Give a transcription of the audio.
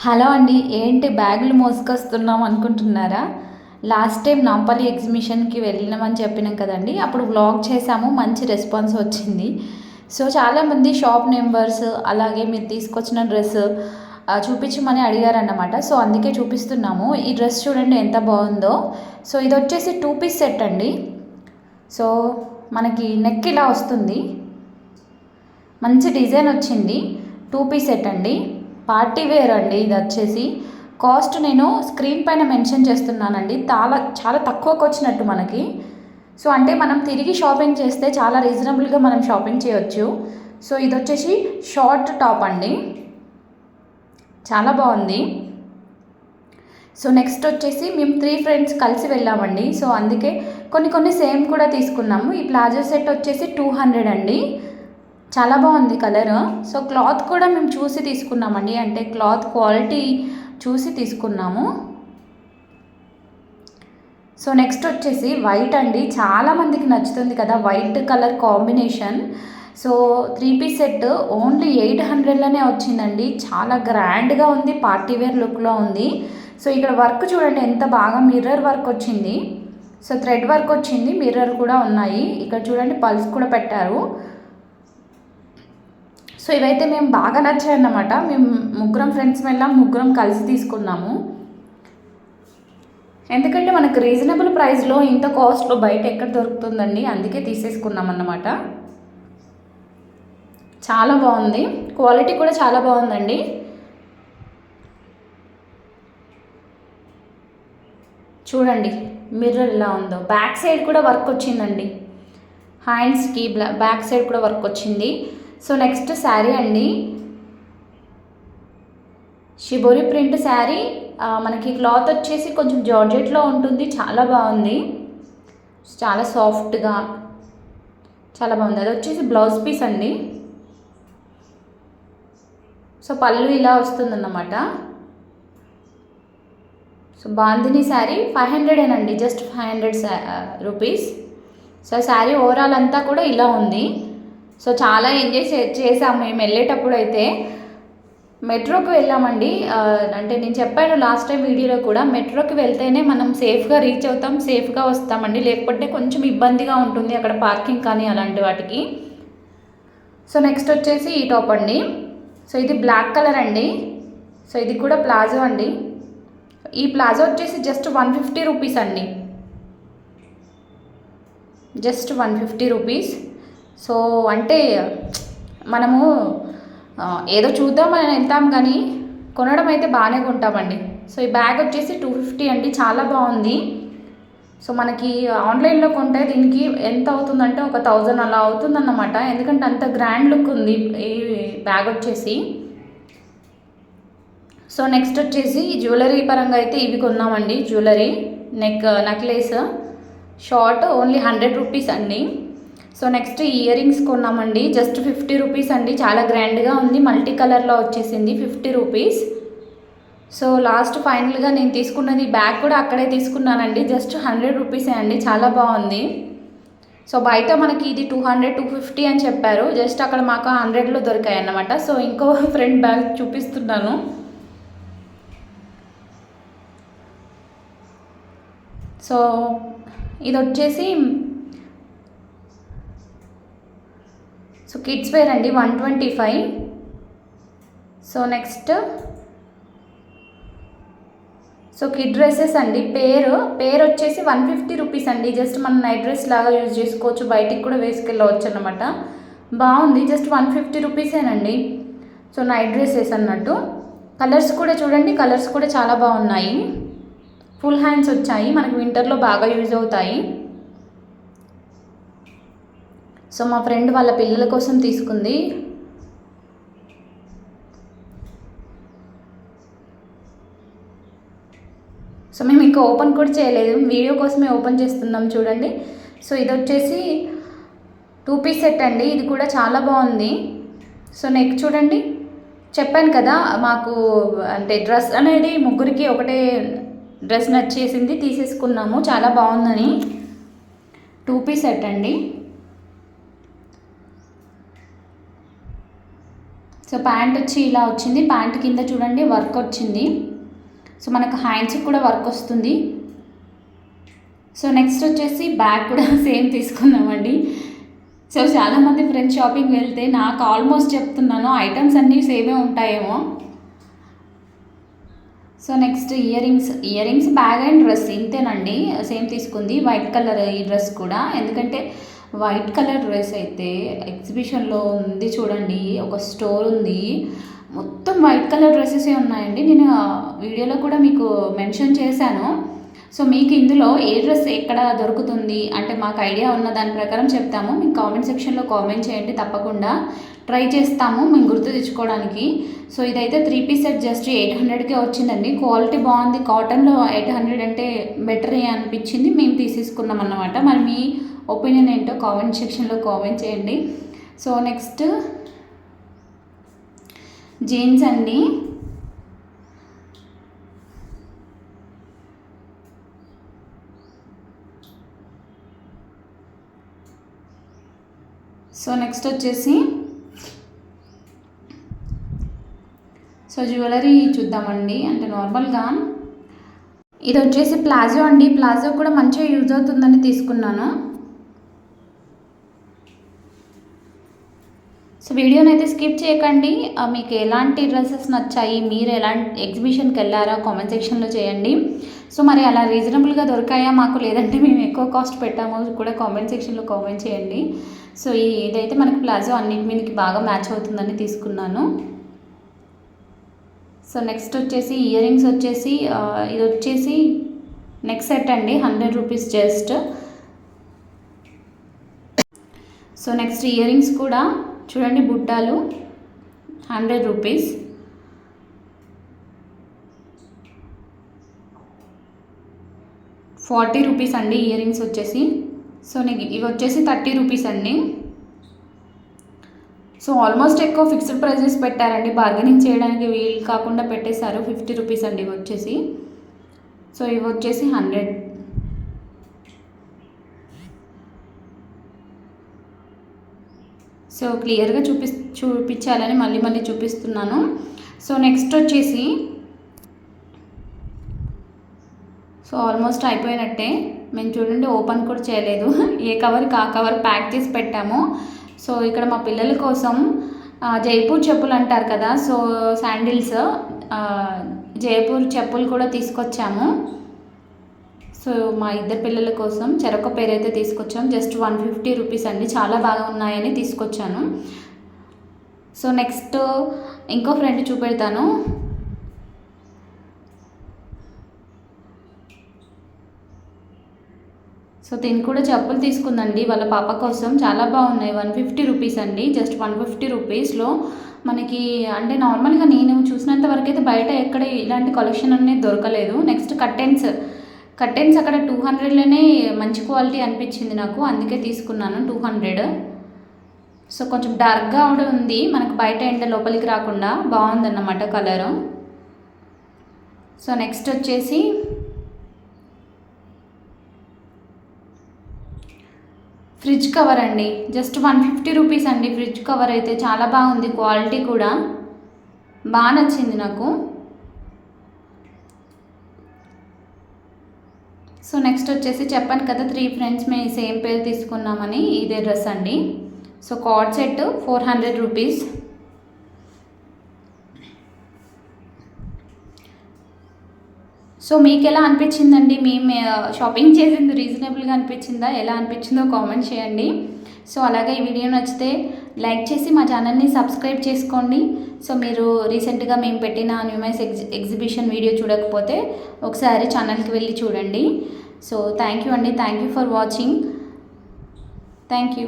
Hello అండి, ఏంటి బ్యాగులు మోసుకొస్తున్నాం అనుకుంటున్నారా? లాస్ట్ టైం నాంపల్లి ఎగ్జిబిషన్కి వెళ్ళినామని చెప్పినాం కదండి. అప్పుడు వ్లాగ్ చేసాము, మంచి రెస్పాన్స్ వచ్చింది. సో చాలామంది షాప్ నెంబర్స్ అలాగే మీరు తీసుకొచ్చిన డ్రెస్ చూపించమని అడిగారన్నమాట. సో అందుకే చూపిస్తున్నాము. ఈ డ్రెస్ చూడండి ఎంత బాగుందో. సో ఇది వచ్చేసి 2 పీస్ సెట్ అండి. సో మనకి నెక్ ఇలా వస్తుంది, మంచి డిజైన్ వచ్చింది. 2 పీస్ సెట్ అండి, పార్టీ వేర్ అండి. ఇది వచ్చేసి కాస్ట్ నేను స్క్రీన్ పైన మెన్షన్ చేస్తున్నానండి. చాలా చాలా తక్కువకు వచ్చినట్టు మనకి. సో అంటే మనం తిరిగి షాపింగ్ చేస్తే చాలా రీజనబుల్గా మనం షాపింగ్ చేయొచ్చు. సో ఇది వచ్చేసి షార్ట్ టాప్ అండి, చాలా బాగుంది. సో నెక్స్ట్ వచ్చేసి మేము 3 ఫ్రెండ్స్ కలిసి వెళ్ళామండి. సో అందుకే కొన్ని సేమ్ కూడా తీసుకున్నాము. ఈ ప్లాజో సెట్ వచ్చేసి 200 అండి, చాలా బాగుంది కలర్. సో క్లాత్ కూడా మేము చూసి తీసుకున్నామండి, అంటే క్లాత్ క్వాలిటీ చూసి తీసుకున్నాము. సో నెక్స్ట్ వచ్చేసి వైట్ అండి, చాలామందికి నచ్చుతుంది కదా white colour combination. So 3 piece set only 800లోనే వచ్చిందండి. చాలా గ్రాండ్గా ఉంది, పార్టీ వేర్ లుక్లో ఉంది. సో ఇక్కడ వర్క్ చూడండి ఎంత బాగా మిర్రర్ వర్క్ వచ్చింది. సో థ్రెడ్ వర్క్ వచ్చింది, మిర్రర్ కూడా ఉన్నాయి. ఇక్కడ చూడండి పల్స్ కూడా పెట్టారు. సో ఇవైతే మేము బాగా నచ్చాయన్నమాట. మేము ముగ్గురం ఫ్రెండ్స్ వెళ్ళాం, ముగ్గురం కలిసి తీసుకున్నాము. ఎందుకంటే మనకు రీజనబుల్ ప్రైస్లో ఇంత కాస్ట్లో బయట ఎక్కడ దొరుకుతుందండి, అందుకే తీసేసుకున్నాం అన్నమాట. చాలా బాగుంది, క్వాలిటీ కూడా చాలా బాగుందండి. చూడండి మిర్రర్ ఎలా ఉందో. బ్యాక్ సైడ్ కూడా వర్క్ వచ్చిందండి, హ్యాండ్స్కి బ్యాక్ సైడ్ కూడా వర్క్ వచ్చింది. సో నెక్స్ట్ శారీ అండి, షిబోరి ప్రింట్ శారీ. మనకి క్లాత్ వచ్చేసి కొంచెం జార్జెట్లో ఉంటుంది, చాలా బాగుంది, చాలా సాఫ్ట్గా చాలా బాగుంది. అది వచ్చేసి బ్లౌజ్ పీస్ అండి. సో పళ్ళు ఇలా వస్తుందన్నమాట. సో బాందిని శారీ 500 అండి, just 500 rupees. So sari overall అంతా కూడా ఇలా ఉంది. సో చాలా ఎంజాయ్ చేసాము మేము వెళ్ళేటప్పుడు. అయితే మెట్రోకి వెళ్ళామండి. అంటే నేను చెప్పాను లాస్ట్ టైం వీడియోలో కూడా, మెట్రోకి వెళ్తేనే మనం సేఫ్గా రీచ్ అవుతాం, సేఫ్గా వస్తామండి. లేకపోతే కొంచెం ఇబ్బందిగా ఉంటుంది అక్కడ పార్కింగ్ కానీ అలాంటి వాటికి. సో నెక్స్ట్ వచ్చేసి ఈ టాప్ అండి. సో ఇది బ్లాక్ కలర్ అండి. సో ఇది కూడా ప్లాజో అండి. ఈ ప్లాజో వచ్చేసి జస్ట్ 150 రూపీస్ అండి, జస్ట్ 150 రూపీస్. సో అంటే మనము ఏదో చూద్దామని వెళ్తాం కానీ కొనడం అయితే బాగానే కొంటామండి. సో ఈ బ్యాగ్ వచ్చేసి 250 అండి, చాలా బాగుంది. సో మనకి ఆన్లైన్లో కొంటే దీనికి ఎంత అవుతుందంటే ఒక 1000 అలా అవుతుందన్నమాట, ఎందుకంటే అంత గ్రాండ్ లుక్ ఉంది ఈ బ్యాగ్ వచ్చేసి. సో నెక్స్ట్ వచ్చేసి జ్యువెలరీ పరంగా అయితే ఇవి కొన్నామండి. Jewellery necklace short only 100 rupees అండి. సో నెక్స్ట్ ఇయర్ రింగ్స్ కొన్నామండి, జస్ట్ 50 రూపీస్ అండి, చాలా గ్రాండ్గా ఉంది, మల్టీ కలర్లో వచ్చేసింది, 50 రూపీస్. సో లాస్ట్ ఫైనల్గా నేను తీసుకున్నది బ్యాగ్ కూడా అక్కడే తీసుకున్నానండి, జస్ట్ 100 రూపీసే అండి, చాలా బాగుంది. సో బయట మనకి ఇది 200 250 అని చెప్పారు, జస్ట్ అక్కడ మాకు 100లో దొరికాయి అన్నమాట. సో ఇంకో ఫ్రెండ్ బ్యాగ్ చూపిస్తున్నాను. సో ఇది వచ్చేసి సో కిడ్స్ వేర్ అండి, 125. So next so kid dresses అండి, పేరు వచ్చేసి 150 రూపీస్ అండి. జస్ట్ మనం నైట్ డ్రెస్ లాగా యూజ్ చేసుకోవచ్చు, బయటికి కూడా వేసుకెళ్ళవచ్చు అనమాట. బాగుంది, జస్ట్ 150 రూపీసేనండి. సో నైట్ డ్రెస్సెస్ అన్నట్టు. కలర్స్ కూడా చూడండి, కలర్స్ కూడా చాలా బాగున్నాయి. ఫుల్ హ్యాండ్స్ వచ్చాయి, మనకు వింటర్లో బాగా యూజ్ అవుతాయి. సో మా ఫ్రెండ్ వాళ్ళ పిల్లల కోసం తీసుకుంది. సో మేము ఇంకా ఓపెన్ కూడా చేయలేదు, వీడియో కోసమే ఓపెన్ చేస్తున్నాం చూడండి. సో ఇది వచ్చేసి 2 పీస్ సెట్ అండి, ఇది కూడా చాలా బాగుంది. సో నెక్ చూడండి, చెప్పాను కదా మాకు అంటే డ్రెస్ అనేది ముగ్గురికి ఒకటే డ్రెస్ నచ్చేసింది, తీసేసుకున్నాము, చాలా బాగుందని. 2 పీస్ సెట్ అండి. సో ప్యాంట్ వచ్చి ఇలా వచ్చింది. ప్యాంట్ కింద చూడండి వర్క్ వచ్చింది. సో మనకు హ్యాండ్స్కి కూడా వర్క్ వస్తుంది. సో నెక్స్ట్ వచ్చేసి బ్యాగ్ కూడా సేమ్ తీసుకున్నామండి. సో చాలామంది ఫ్రెండ్స్ షాపింగ్ వెళ్తే నాకు ఆల్మోస్ట్ చెప్తున్నాను ఐటమ్స్ అన్నీ సేమే ఉంటాయేమో. So next year rings bag and dress ఇంతేనండి, సేమ్ తీసుకుంది. వైట్ కలర్ ఈ డ్రెస్ కూడా, ఎందుకంటే వైట్ కలర్ డ్రెస్ అయితే ఎగ్జిబిషన్లో ఉంది చూడండి, ఒక స్టోర్ ఉంది, మొత్తం వైట్ కలర్ డ్రెస్సెసే ఉన్నాయండి. నేను వీడియోలో కూడా మీకు మెన్షన్ చేశాను. సో మీకు ఇందులో ఏ డ్రెస్ ఎక్కడ దొరుకుతుంది అంటే మాకు ఐడియా ఉన్న దాని ప్రకారం చెప్తాము. మీకు కామెంట్ సెక్షన్లో కామెంట్ చేయండి, తప్పకుండా ట్రై చేస్తాము మేము గుర్తు తెచ్చుకోవడానికి. సో ఇదైతే 3 పీస్ సెట్ జస్ట్ 800కే వచ్చిందండి. క్వాలిటీ బాగుంది, కాటన్లో 800 అంటే బెటర్ అనిపించింది, మేము తీసేసుకున్నాం అన్నమాట. మరి మీ ఒపీనియన్ ఏంటో కామెంట్ సెక్షన్లో కామెంట్ చేయండి. సో నెక్స్ట్ జీన్స్ అండి. సో నెక్స్ట్ వచ్చేసి జ్యువెలరీ చూద్దామండి. అంటే నార్మల్గా ఇది వచ్చేసి ప్లాజో అండి. ప్లాజో కూడా మంచిగా యూజ్ అవుతుందని తీసుకున్నాను. సో వీడియోని అయితే స్కిప్ చేయకండి. మీకు ఎలాంటి డ్రెస్సెస్ నచ్చాయి, మీరు ఎలాంటి ఎగ్జిబిషన్కి వెళ్ళారా కామెంట్ సెక్షన్లో చేయండి. సో మరి అలా రీజనబుల్గా దొరికాయా మాకు, లేదంటే మేము ఎక్కువ కాస్ట్ పెట్టామో కూడా కామెంట్ సెక్షన్లో కామెంట్ చేయండి. సో ఇదైతే మనకి ప్లాజో అన్నిటి మీదకి బాగా మ్యాచ్ అవుతుందని తీసుకున్నాను. సో నెక్స్ట్ వచ్చేసి ఇయర్ రింగ్స్ వచ్చేసి ఇది వచ్చేసి నెక్ సెట్ అండి, 100 rupees just. So next year rings కూడా చూడండి, బుట్టాలు 100 రూపీస్. ₹40 అండి ఇయర్ రింగ్స్ వచ్చేసి. సో ఇవి వచ్చేసి 30 రూపీస్ అండి. సో ఆల్మోస్ట్ ఎక్కువ ఫిక్స్డ్ ప్రైజెస్ పెట్టారండి, బార్గెనింగ్ చేయడానికి వీలు కాకుండా పెట్టేశారు. 50 రూపీస్ అండి ఇవి వచ్చేసి. సో ఇవి వచ్చేసి 100. సో క్లియర్గా చూపించాలని మళ్ళీ చూపిస్తున్నాను. సో నెక్స్ట్ వచ్చేసి సో ఆల్మోస్ట్ అయిపోయినట్టే. మేము చూడండి ఓపెన్ కూడా చేయలేదు, ఏ కవర్కి ఆ కవర్ ప్యాక్ చేసి పెట్టాము. సో ఇక్కడ మా పిల్లల కోసం జైపూర్ చెప్పులు అంటారు కదా, సో శాండిల్స్ జైపూర్ చెప్పులు కూడా తీసుకొచ్చాము. సో మా ఇద్దరు పిల్లల కోసం చెరొక పేరు అయితే తీసుకొచ్చాం. జస్ట్ 150 రూపీస్ అండి, చాలా బాగా ఉన్నాయని తీసుకొచ్చాను. సో నెక్స్ట్ ఇంకో ఫ్రెండ్ చూపెడతాను. సో దీన్ని కూడా చెప్పులు తీసుకుందండి వాళ్ళ పాప కోసం, చాలా బాగున్నాయి. 150 రూపీస్ అండి, జస్ట్ 150 రూపీస్లో మనకి. అంటే నార్మల్గా నేను చూసినంత వరకు అయితే బయట ఎక్కడ ఇలాంటి కలెక్షన్ అనేది దొరకలేదు. నెక్స్ట్ కర్టెన్స్ అక్కడ 200లోనే మంచి క్వాలిటీ అనిపించింది నాకు, అందుకే తీసుకున్నాను 200. సో కొంచెం డార్క్గా కూడా ఉంది, మనకు బయట ఎండ లోపలికి రాకుండా బాగుందన్నమాట కలరు. సో నెక్స్ట్ వచ్చేసి ఫ్రిడ్జ్ కవర్ అండి, జస్ట్ 150 రూపీస్ అండి. ఫ్రిడ్జ్ కవర్ అయితే చాలా బాగుంది, క్వాలిటీ కూడా బాగా నచ్చింది నాకు. సో నెక్స్ట్ వచ్చేసి చెప్పాను కదా 3 ఫ్రెండ్స్ మేము సేమ్ పేరు తీసుకున్నామని, ఇదే డ్రెస్ అండి. So card set 400 rupees. So మీకు ఎలా అనిపించిందండి, మేము షాపింగ్ చేసింది రీజనబుల్గా అనిపించిందా, ఎలా అనిపించిందో కామెంట్ చేయండి. సో అలాగే ఈ వీడియో నచ్చితే లైక్ చేసి మా ఛానల్ని సబ్స్క్రైబ్ చేసుకోండి. సో మీరు రీసెంట్గా మేము పెట్టిన న్యూమైస్ ఎగ్జిబిషన్ వీడియో చూడకపోతే ఒకసారి ఛానల్కి వెళ్ళి చూడండి. సో థ్యాంక్ యూ అండి, thank you for watching. Thank you.